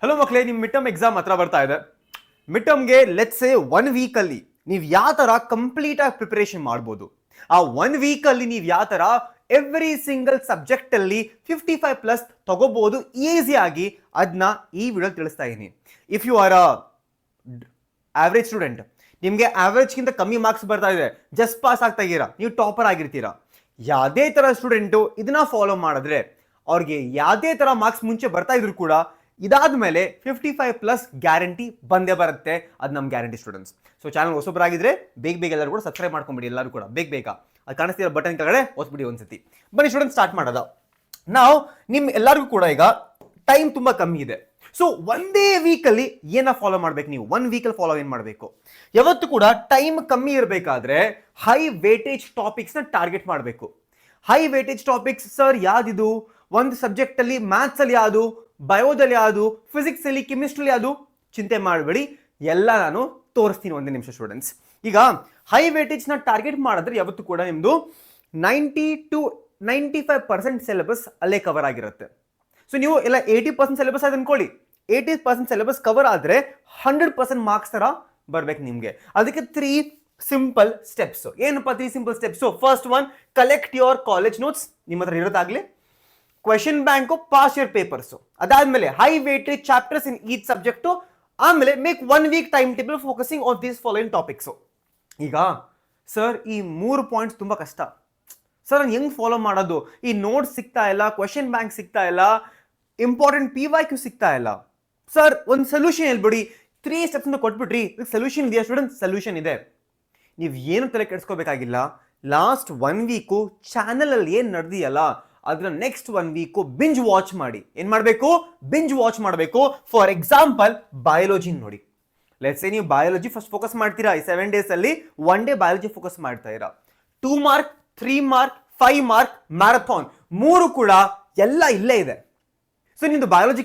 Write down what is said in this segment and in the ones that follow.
Hello ಮಕ್ಕಳೇ, ನಿಮ್ಮ mid term exam ಹತ್ರ ಬರ್ತಾ ಇದೆ. ಮಿಡ್ ಟರ್ಮ್ಗೆ ಲೆಟ್ಸ್ ಸೇ 1 ವೀಕಲ್ಲಿ ನೀವು ಯಾವ ಥರ ಕಂಪ್ಲೀಟ್ ಆಗಿ ಪ್ರಿಪರೇಷನ್ ಮಾಡ್ಬೋದು, ಆ 1 ವೀಕಲ್ಲಿ ನೀವು ಯಾವ ಥರ ಎವ್ರಿ ಸಿಂಗಲ್ ಸಬ್ಜೆಕ್ಟಲ್ಲಿ 55+ ತಗೋಬಹುದು ಈಸಿಯಾಗಿ, ಅದನ್ನ ಈ ವಿಡಿಯೋ ತಿಳಿಸ್ತಾ ಇದ್ದೀನಿ. If you are a average student, ನಿಮಗೆ ಆವ್ರೇಜ್ಗಿಂತ ಕಮ್ಮಿ ಮಾರ್ಕ್ಸ್ ಬರ್ತಾ ಇದೆ, ಜಸ್ಟ್ ಪಾಸ್ ಆಗ್ತಾ ಇದ್ದೀರಾ, ನೀವು ಟಾಪರ್ ಆಗಿರ್ತೀರಾ, ಯಾವುದೇ ಥರ ಸ್ಟೂಡೆಂಟು ಇದನ್ನ ಫಾಲೋ ಮಾಡಿದ್ರೆ ಅವ್ರಿಗೆ ಯಾವುದೇ ಥರ ಮಾರ್ಕ್ಸ್ ಮುಂಚೆ ಬರ್ತಾ ಇದ್ರು ಕೂಡ ಇದಾದ ಮೇಲೆ 55+ ಗ್ಯಾರಂಟಿ ಬಂದೇ ಬರುತ್ತೆ. ಅದು ನಮ್ಮ ಗ್ಯಾರಂಟಿ ಸ್ಟೂಡೆಂಟ್ಸ್. ಸೊ ಚಾನಲ್ ಹೊಸಬರಾಗಿದ್ರೆ ಬೇಗ ಎಲ್ಲರೂ ಕೂಡ ಸಬ್ಸ್ಕ್ರೈಬ್ ಮಾಡ್ಕೊಂಬಿಡಿ. ಎಲ್ಲರೂ ಕೂಡ ಬೇಗ ಅದು ಕಾಣಿಸ್ತಿರೋ ಬಟನ್ ಕೆಳಗಡೆ ಹೊಸ್ಬಿಡಿ ಒಂದ್ಸತಿ. ಬನ್ನಿ ಸ್ಟೂಡೆಂಟ್, ಸ್ಟಾರ್ಟ್ ಮಾಡೋದ. ನಾವು ನಿಮ್ಮ ಎಲ್ಲರಿಗೂ ಕೂಡ ಈಗ ಟೈಮ್ ತುಂಬಾ ಕಮ್ಮಿ ಇದೆ. ಸೊ ಒಂದೇ ವೀಕಲ್ಲಿ ಏನ ಫಾಲೋ ಮಾಡ್ಬೇಕು ನೀವು? 1 ವೀಕಲ್ಲಿ ಫಾಲೋ ಏನ್ ಮಾಡಬೇಕು? ಯಾವತ್ತು ಕೂಡ ಟೈಮ್ ಕಮ್ಮಿ ಇರಬೇಕಾದ್ರೆ ಹೈ ವೇಟೇಜ್ ಟಾಪಿಕ್ಸ್ ನ ಟಾರ್ಗೆಟ್ ಮಾಡಬೇಕು. ಹೈ ವೇಟೇಜ್ ಟಾಪಿಕ್ಸ್ ಸರ್ ಯಾವ್ದಿದು? ಒಂದು ಸಬ್ಜೆಕ್ಟ್ ಅಲ್ಲಿ ಮ್ಯಾಥ್ಸ್ ಅಲ್ಲಿ ಯಾವುದು, ಬಯೋದಲ್ಲಿ ಯಾವುದು, ಫಿಸಿಕ್ಸ್ ಅಲ್ಲಿ, ಕೆಮಿಸ್ಟ್ರಿ ಯಾವುದು? ಚಿಂತೆ ಮಾಡಬೇಡಿ, ಎಲ್ಲ ನಾನು ತೋರಿಸ್ತೀನಿ ಒಂದೇ ನಿಮಿಷ ಸ್ಟೂಡೆಂಟ್ಸ್. ಈಗ ಹೈ ವೇಟೇಜ್ ನ ಟಾರ್ಗೆಟ್ ಮಾಡಿದ್ರೆ ಯಾವತ್ತು ಕೂಡ ನಿಮ್ದು 90 to 95% ಸಿಲೆಬಸ್ ಅಲ್ಲೇ ಕವರ್ ಆಗಿರುತ್ತೆ. ಸೊ ನೀವು ಎಲ್ಲ 80% ಸಿಲೆಬಸ್ ಅದು ಅನ್ಕೊಳ್ಳಿ, 80% ಸಿಲೆಬಸ್ ಕವರ್ ಆದ್ರೆ 100% ಮಾರ್ಕ್ಸ್ ತರ ಬರ್ಬೇಕು ನಿಮ್ಗೆ. ಅದಕ್ಕೆ 3 ಸಿಂಪಲ್ ಸ್ಟೆಪ್ಸ್. ಏನಪ್ಪಾ 3 simple steps? First one, collect your college notes, ನಿಮ್ಮ ಹತ್ರ ಇರೋದಾಗ್ಲಿ. Question bank, pass year papers. ಅದಾದ್ಮೇಲೆ high weightage chapters in each subject. ಆಮೇಲೆ make 1 week time table focusing on these following topics. ಈಗ ಸರ್ ಈ 3 points ತುಂಬಾ ಕಷ್ಟ ಸರ್, ನಾನು ಹೆಂಗ್ ಫಾಲೋ ಮಾಡೋದು? ಈ ನೋಟ್ಸ್ ಸಿಗ್ತಾ ಇಲ್ಲ, ಕ್ವೆಶನ್ ಬ್ಯಾಂಕ್ ಸಿಗ್ತಾ ಇಲ್ಲ, ಇಂಪಾರ್ಟೆಂಟ್ PYQ ಸಿಗ್ತಾ ಇಲ್ಲ. ಸರ್ ಒಂದು ಸೊಲ್ಯೂಷನ್ ಹೇಳ್ಬಿಡಿ. 3 ಸ್ಟೆಪ್ಸ್ ಕೊಟ್ಬಿಟ್ರಿ, ಸೊಲ್ಯೂಷನ್ ಇದೆಯಾ ಸ್ಟೂಡೆಂಟ್? ಸೊಲ್ಯೂಷನ್ ಇದೆ. ನೀವು ಏನು ತಲೆ ಕೆಡಿಸ್ಕೋಬೇಕಾಗಿಲ್ಲ. ಲಾಸ್ಟ್ 1 ವೀಕು ಚಾನಲ್ ಅಲ್ಲಿ ಏನ್ ನಡೆದಿಯಲ್ಲ ಅದನ್ನ ನೆಕ್ಸ್ಟ್ 1 ವೀಕು ಬಿಂಜ್ ವಾಚ್ ಮಾಡಿ. ಏನ್ ಮಾಡಬೇಕು? ಬಿಂಜ್ ವಾಚ್ ಮಾಡಬೇಕು. ಫಾರ್ ಎಕ್ಸಾಂಪಲ್ ಬಯಾಲಜಿ ನೋಡಿ. ಲೆಟ್ಸ್ ಸೇ ನೀವು ಬಯಾಲಜಿ ಫಸ್ಟ್ ಫೋಕಸ್ ಮಾಡ್ತೀರಾ, ಈ 7 ಡೇಸ್ ಅಲ್ಲಿ 1 ಡೇ ಬಯಾಲಜಿ ಫೋಕಸ್ ಮಾಡ್ತಾ ಇರಾ. 2 ಮಾರ್ಕ್, 3 ಮಾರ್ಕ್, 5 ಮಾರ್ಕ್, ಮ್ಯಾರಥಾನ್ 3 ಕೂಡ ಎಲ್ಲ ಇಲ್ಲೇ ಇದೆ. ಸೊ ನಿಮ್ದು ಬಯಾಲಜಿ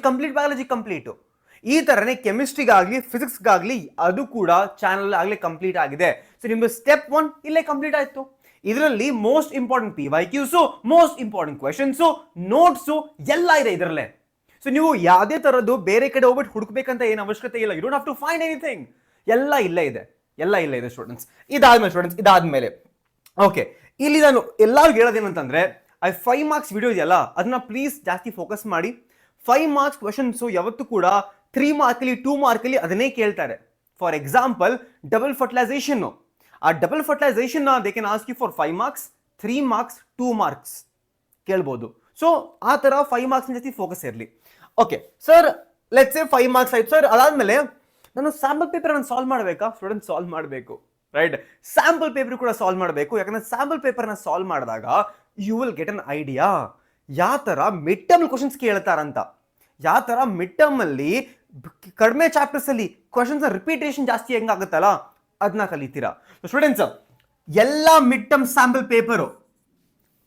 ಕಂಪ್ಲೀಟ್. ಈ ತರನೇ ಕೆಮಿಸ್ಟ್ರಿಗಾಗ್ಲಿ, ಫಿಸಿಕ್ಸ್ಗಾಗ್ಲಿ ಅದು ಕೂಡ ಚಾನಲ್ ಆಗ್ಲಿ ಕಂಪ್ಲೀಟ್ ಆಗಿದೆ. ಸೊ ನಿಮ್ದು ಸ್ಟೆಪ್ 1 ಇಲ್ಲೇ ಕಂಪ್ಲೀಟ್ ಆಯ್ತು. ಇದರಲ್ಲಿ most important PYQs, most important questions, notes ಎಲ್ಲ ಇದೆ ಇದರಲ್ಲೇ. ಸೊ ನೀವು ಯಾವುದೇ ತರದ್ದು ಬೇರೆ ಕಡೆ ಹೋಗ್ಬಿಟ್ಟು ಹುಡುಕ್ಬೇಕಂತ ಏನು ಅವಶ್ಯಕತೆ ಇಲ್ಲ. You don't have to find anything. ಎಲ್ಲ ಇಲ್ಲೇ ಇದೆ ಸ್ಟೂಡೆಂಟ್ಸ್. ಇದಾದ್ಮೇಲೆ ಓಕೆ, ಇಲ್ಲಿ ನಾನು ಎಲ್ಲರಿಗೂ ಹೇಳೋದೇನಂತಂದ್ರೆ 5 ಮಾರ್ಕ್ಸ್ ವಿಡಿಯೋ ಇದೆಯಲ್ಲ ಅದನ್ನ ಪ್ಲೀಸ್ ಜಾಸ್ತಿ ಫೋಕಸ್ ಮಾಡಿ. 5 ಮಾರ್ಕ್ಸ್ ಕ್ವೆಶನ್ಸ್ ಯಾವತ್ತು ಕೂಡ 3 ಮಾರ್ಕಲ್ಲಿ 2 ಮಾರ್ಕಲ್ಲಿ ಅದನ್ನೇ ಕೇಳ್ತಾರೆ. For example double fertilization. ಆ double fertilization they can ask you for 5 marks, 3 marks, 2 marks ಕೇಳ್ಬೋದು. ಸೊ ಆ ತರ 5 ಮಾರ್ಕ್ಸ್ ಜಾಸ್ತಿ ಫೋಕಸ್ ಇರಲಿ. Okay sir, let's say 5 marks ಆಯ್ತು ಸರ್. ಅದಾದ್ಮೇಲೆ ನಾನು ಸ್ಯಾಂಪಲ್ ಪೇಪರ್ ನಾನು ಸಾಲ್ವ್ ಮಾಡಬೇಕಾ? ಸ್ಟೂಡೆಂಟ್ ಸಾಲ್ವ್ ಮಾಡಬೇಕು, ರೈಟ್? ಸ್ಯಾಂಪಲ್ ಪೇಪರ್ ಕೂಡ ಸಾಲ್ವ್ ಮಾಡಬೇಕು. ಯಾಕಂದ್ರೆ ಸ್ಯಾಂಪಲ್ ಪೇಪರ್ನ ಸಾಲ್ವ್ ಮಾಡಿದಾಗ you will get an idea ಯಾವ ತರ ಮಿಡ್ ಟರ್ಮ್ ಕ್ವಶನ್ಸ್ ಕೇಳ್ತಾರಂತ. ಯಾವ ತರ ಮಿಡ್ ಟರ್ಮ್ ಅಲ್ಲಿ ಕಡಿಮೆ ಚಾಪ್ಟರ್ಸ್ ಅಲ್ಲಿ ಕ್ವಶನ್ಸ್ ರಿಪೀಟೇಷನ್ ಜಾಸ್ತಿ ಹೆಂಗಾಗುತ್ತಲ್ಲ ಅದನ್ನ ಕಲಿತೀರಾ. ಸ್ಟೂಡೆಂಟ್ಸ್, ಎಲ್ಲ mid term sample paper,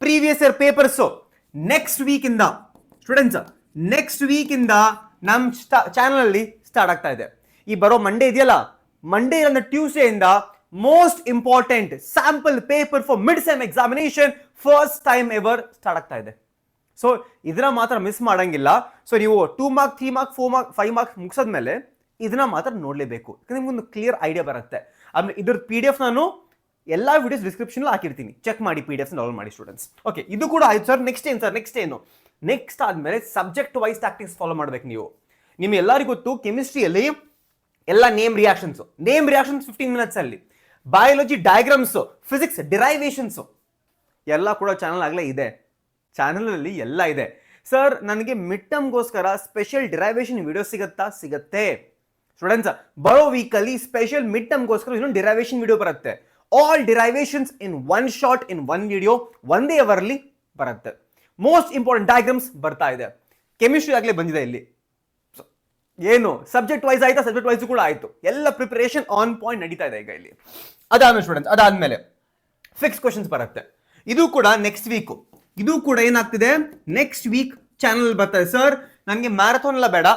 previous year papers next week ಇಂದ ನಮ್ಮ ಚಾನಲ್ ಅಲ್ಲಿ ಸ್ಟಾರ್ಟ್ ಆಗ್ತಾ ಇದೆ. ಈ ಬರೋ ಮಂಡೇ ಇದೆಯಲ್ಲ, ಮಂಡೇ ಇಲ್ಲ ಟ್ಯೂಸ್ಡೇ ಇಂದ most important sample paper for mid sem examination first time ever start ಆಗ್ತಾ ಇದೆ. ಸೊ ಇದನ್ನ ಮಾತ್ರ ಮಿಸ್ ಮಾಡಂಗಿಲ್ಲ. ಸೊ ನೀವು 2 ಮಾರ್ಕ್, 3 ಮಾರ್ಕ್, 4 ಮಾರ್ಕ್, 5 ಮಾರ್ಕ್ಸ್ ಮುಗಿಸೋದ್ಮೇಲೆ ಇದನ್ನ ಮಾತ್ರ ನೋಡ್ಲೇಬೇಕು. ನಿಮ್ಗೊಂದು ಕ್ಲಿಯರ್ ಐಡಿಯಾ ಬರುತ್ತೆ. ಆಮೇಲೆ ಇದ್ರ PDF ನಾನು ಎಲ್ಲಾ ವಿಡಿಯೋಸ್ ಡಿಸ್ಕ್ರಿಪ್ಷನ್ ಹಾಕಿರ್ತೀನಿ, ಚೆಕ್ ಮಾಡಿ, PDF ಡೌನ್ಲೋಡ್ ಮಾಡಿ ಸ್ಟೂಡೆಂಟ್ಸ್. ಓಕೆ, ಇದು ಕೂಡ ಆಯ್ತು ಸರ್. ನೆಕ್ಸ್ಟ್ ಏನು? ನೆಕ್ಸ್ಟ್ ಆದ್ಮೇಲೆ ಸಬ್ಜೆಕ್ಟ್ ವೈಸ್ ಟ್ಯಾಕ್ಟಿಕ್ಸ್ ಫಾಲೋ ಮಾಡ್ಬೇಕು ನೀವು. ನಿಮ್ಗೆ ಎಲ್ಲರಿಗೂ ಗೊತ್ತು ಕೆಮಿಸ್ಟ್ರಿಯಲ್ಲಿ ಎಲ್ಲ ನೇಮ್ ರಿಯಾಕ್ಷನ್ಸ್ 15 ಮಿನಿಟ್ಸ್ ಅಲ್ಲಿ, ಬಯಾಲಜಿ ಡಯಾಗ್ರಾಮ್ಸ್, ಫಿಸಿಕ್ಸ್ ಡಿರೈವೇಶನ್ಸ್ ಎಲ್ಲ ಕೂಡ ಚಾನಲ್ ಆಗಲೇ ಇದೆ. ಚಾನಲ್ ಅಲ್ಲಿ ಎಲ್ಲ ಇದೆ. ಸರ್ ನನಗೆ ಮಿಡ್ ಟರ್ಮ್ಗೋಸ್ಕರ ಸ್ಪೆಷಲ್ ಡಿರೈವೇಶನ್ ವಿಡಿಯೋ ಸಿಗುತ್ತೆ ಸ್ಟೂಡೆಂಟ್ಸ್. ಬರೋ ವೀಕಲ್ಲಿ ಸ್ಪೆಷಲ್ ಮಿಡ್ ಟರ್ಮ್ಗೋಸ್ಕರ ಇನ್ನೊಂದು ಡಿರೈವೇಶನ್ ವಿಡಿಯೋ ಬರುತ್ತೆ. ಆಲ್ ಡಿರೈವೇಶನ್ಸ್ ಇನ್ 1 ಶಾಟ್, ಇನ್ 1 ವಿಡಿಯೋ, ಒಂದೇ ಅವರ್ಲಿ ಬರುತ್ತೆ. ಮೋಸ್ಟ್ ಇಂಪಾರ್ಟೆಂಟ್ ಡಯಾಗ್ರಾಮ್ಸ್ ಬರ್ತಾ ಇದೆ. ಕೆಮಿಸ್ಟ್ರಿ ಆಗಲೇ ಬಂದಿದೆ ಇಲ್ಲಿ. ಏನು ಸಬ್ಜೆಕ್ಟ್ ವೈಸ್ ಆಯ್ತಾ? ಸಬ್ಜೆಕ್ಟ್ ವೈಸ್ ಕೂಡ ಆಯ್ತು. ಎಲ್ಲ ಪ್ರಿಪರೇಷನ್ ಆನ್ ಪಾಯಿಂಟ್ ನಡೀತಾ ಇದೆ ಈಗ ಇಲ್ಲಿ. ಅದಾದ್ಮೇಲೆ ಸ್ಟೂಡೆಂಟ್ಸ್, ಅದಾದ್ಮೇಲೆ ಫಿಕ್ಸ್ ಕ್ವಶನ್ಸ್ ಬರುತ್ತೆ. ಇದು ಕೂಡ ನೆಕ್ಸ್ಟ್ ವೀಕ್. ಇದು ಕೂಡ ಏನಾಗ್ತಿದೆ, ನೆಕ್ಸ್ಟ್ ವೀಕ್ ಚಾನಲ್ ಬರ್ತದೆ. ಸರ್ ನನಗೆ ಮ್ಯಾರಥಾನ್ ಎಲ್ಲ ಬೇಡ,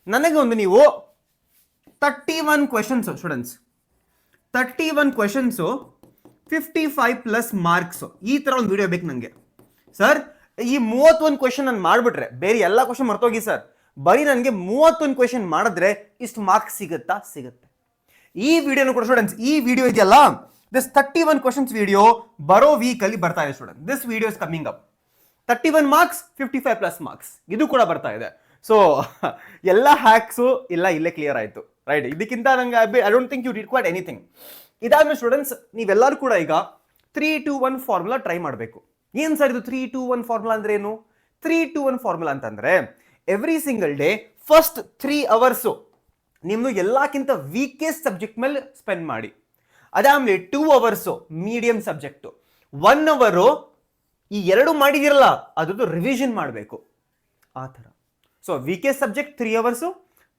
ನನಗೆ ಒಂದು ನೀವು 31 ಕ್ವೆಶನ್ಸ್ ಸ್ಟೂಡೆಂಟ್ಸ್, 31 ಕ್ವೆಶನ್ಸ್ 55+ ಮಾರ್ಕ್ಸ್, ಈ ತರ ಒಂದು ವಿಡಿಯೋ ಬೇಕು ನನಗೆ. ಸರ್ ಈ 31 ಕ್ವೆಶನ್ ನಾನು ಮಾಡ್ಬಿಟ್ರೆ ಬೇರೆ ಎಲ್ಲ ಕ್ವಶನ್ ಮರ್ತೋಗಿ ಸರ್. ಬರೀ ನನಗೆ 31 ಕ್ವೆಶನ್ ಮಾಡಿದ್ರೆ ಇಷ್ಟು ಮಾರ್ಕ್ಸ್ ಸಿಗುತ್ತೆ. ಈ ವಿಡಿಯೋನು ಕೂಡ ಸ್ಟೂಡೆಂಟ್ಸ್, ಈ ವಿಡಿಯೋ ಇದೆಯಲ್ಲ, ದಿಸ್ 31 ಕ್ವೆಶನ್ಸ್ ವಿಡಿಯೋ ಬರೋ ವೀಕ್ ಅಲ್ಲಿ ಬರ್ತಾ ಇದೆ student. This video is coming up. 31 marks, 55 plus marks, ಇದು ಕೂಡ ಬರ್ತಾ ಇದೆ. ಸೊ ಎಲ್ಲ ಹ್ಯಾಕ್ಸು ಇಲ್ಲ ಇಲ್ಲೇ ಕ್ಲಿಯರ್ ಆಯ್ತು, ರೈಟ್? ಇದಕ್ಕಿಂತ ನಂಗೆ I don't think you required anything. ಇದಾದ್ಮೇಲೆ ಸ್ಟೂಡೆಂಟ್ಸ್, ನೀವೆಲ್ಲರೂ ಕೂಡ ಈಗ 3-2-1 ಫಾರ್ಮುಲಾ ಟ್ರೈ ಮಾಡಬೇಕು. ಏನ್ ಸರ್ ಇದು 3-2-1 ಫಾರ್ಮುಲಾ ಅಂದ್ರೆ ಏನು? 3-2-1 ಫಾರ್ಮುಲಾ ಅಂತಂದ್ರೆ every single day first 3 hours ನಿಮ್ದು ಎಲ್ಲಕ್ಕಿಂತ ವೀಕೆಸ್ಟ್ ಸಬ್ಜೆಕ್ಟ್ ಮೇಲೆ ಸ್ಪೆಂಡ್ ಮಾಡಿ. ಅದಾದ್ಮೇಲೆ 2 ಅವರ್ಸ್ ಮೀಡಿಯಂ ಸಬ್ಜೆಕ್ಟ್, 1 ಅವರು ಈ ಎರಡು ಮಾಡಿದಿರಲ್ಲ ಅದ್ರದ್ದು ರಿವಿಷನ್ ಮಾಡಬೇಕು, ಆ ಥರ. So weakest subject 3 hours,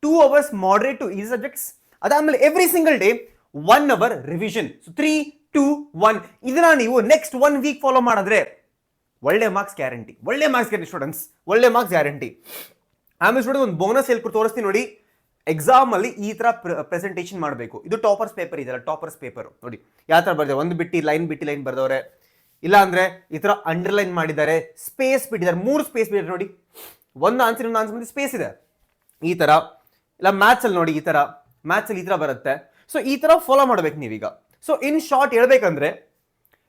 2 hours moderate to easy subjects, ಅದಾದ್ಮೇಲೆ every single day 1 hour revision. So 3-2-1 ಇದನ್ನ ನೀವು ನೆಕ್ಸ್ಟ್ 1 ವೀಕ್ ಫಾಲೋ ಮಾಡಿದ್ರೆ ಒಳ್ಳೆ ಮಾರ್ಕ್ಸ್ ಗ್ಯಾರಂಟಿ, ಸ್ಟೂಡೆಂಟ್ಸ್, ಒಳ್ಳೆ ಮಾರ್ಕ್ಸ್ ಗ್ಯಾರಂಟಿ. ಆಮೇಲೆ ಸ್ಟೂಡೆಂಟ್ ಒಂದು ಬೋನಸ್ ಹೇಳ್ಕೊಟ್ಟು ತೋರಿಸ್ತೀನಿ ನೋಡಿ. ಎಕ್ಸಾಮ್ ಅಲ್ಲಿ ಈ ತರ ಪ್ರೆಸೆಂಟೇಷನ್ ಮಾಡಬೇಕು. ಇದು ಟಾಪರ್ಸ್ ಪೇಪರ್ ಇದೆಯಲ್ಲ, ಟಾಪರ್ಸ್ ಪೇಪರ್ ನೋಡಿ ಯಾವ ತರ ಬರ್ತಾರೆ, ಒಂದು ಬಿಟ್ಟು ಲೈನ್ ಬರ್ದವ್ರೆ, ಇಲ್ಲ ಅಂದ್ರೆ ಈ ತರ ಅಂಡರ್ಲೈನ್ ಮಾಡಿದ್ದಾರೆ, ಸ್ಪೇಸ್ ಬಿಟ್ಟಿದ್ದಾರೆ, 3 ಸ್ಪೇಸ್ ಬಿಟ್ಟಿದ್ದಾರೆ ನೋಡಿ, ಒಂದು ಆನ್ಸರ್ ಇನ್ನೊಂದು ಆನ್ಸರ್ ಸ್ಪೇಸ್ ಇದೆ ಈ ತರ. ಇಲ್ಲ ಮ್ಯಾಥ್ಸ್ ಅಲ್ಲಿ ನೋಡಿ, ಈ ತರ ಮ್ಯಾಥ್ಸ್ ಅಲ್ಲಿ ಈ ತರ ಬರುತ್ತೆ. ಸೊ ಈ ತರ ಫಾಲೋ ಮಾಡ್ಬೇಕು ನೀವೀಗ. ಸೊ ಇನ್ ಶಾರ್ಟ್ ಹೇಳ್ಬೇಕಂದ್ರೆ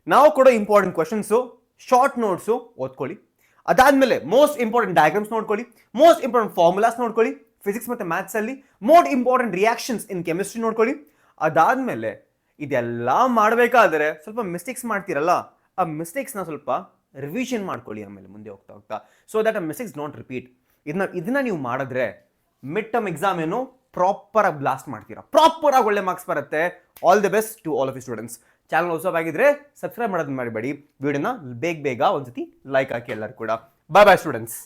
ನಾವು ಕೊಡೋ ಇಂಪಾರ್ಟೆಂಟ್ ಕ್ವಶನ್ಸು, ಶಾರ್ಟ್ ನೋಟ್ಸು ಓದ್ಕೊಳ್ಳಿ. ಅದಾದ್ಮೇಲೆ ಮೋಸ್ಟ್ ಇಂಪಾರ್ಟೆಂಟ್ ಡಯಾಗ್ರಾಮ್ಸ್ ನೋಡ್ಕೊಳ್ಳಿ, ಮೋಸ್ಟ್ ಇಂಪಾರ್ಟೆಂಟ್ ಫಾರ್ಮುಲಾಸ್ ನೋಡ್ಕೊಳ್ಳಿ ಫಿಸಿಕ್ಸ್ ಮತ್ತೆ ಮ್ಯಾಥ್ಸ್ ಅಲ್ಲಿ, most important reactions in chemistry ನೋಡ್ಕೊಳ್ಳಿ. ಅದಾದ್ಮೇಲೆ ಇದೆಲ್ಲ ಮಾಡಬೇಕಾದ್ರೆ ಸ್ವಲ್ಪ ಮಿಸ್ಟೇಕ್ಸ್ ಮಾಡ್ತೀರಲ್ಲ, ಆ ಮಿಸ್ಟೇಕ್ಸ್ನ ಸ್ವಲ್ಪ ರಿವಿಷನ್ ಮಾಡ್ಕೊಳ್ಳಿ ಆಮೇಲೆ ಮುಂದೆ ಹೋಗ್ತಾ, ಸೊ ದಟ್ ಆ ಮಿಸ್ಟೇಕ್ಸ್ ನಾಟ್ ರಿಪೀಟ್. ಇದನ್ನ ನೀವು ಮಾಡಿದ್ರೆ ಮಿಡ್ ಟರ್ಮ್ ಎಕ್ಸಾಮ್ ಏನು ಪ್ರಾಪರ್ ಆಗಿ ಬ್ಲಾಸ್ಟ್ ಮಾಡ್ತೀರಾ, ಪ್ರಾಪರ್ ಆಗಿ ಒಳ್ಳೆ ಮಾರ್ಕ್ಸ್ ಬರುತ್ತೆ. All the best to all of you students. Channel ಹೊಸಬಾಗಿದ್ರೆ ಸಬ್ಸ್ಕ್ರೈಬ್ ಮಾಡೋದನ್ನ ಮಾಡಬೇಡಿ, ವಿಡಿಯೋನ ಬೇಗ ಒಂದ್ಸತಿ ಲೈಕ್ ಹಾಕಿ ಎಲ್ಲರೂ ಕೂಡ. Bye students.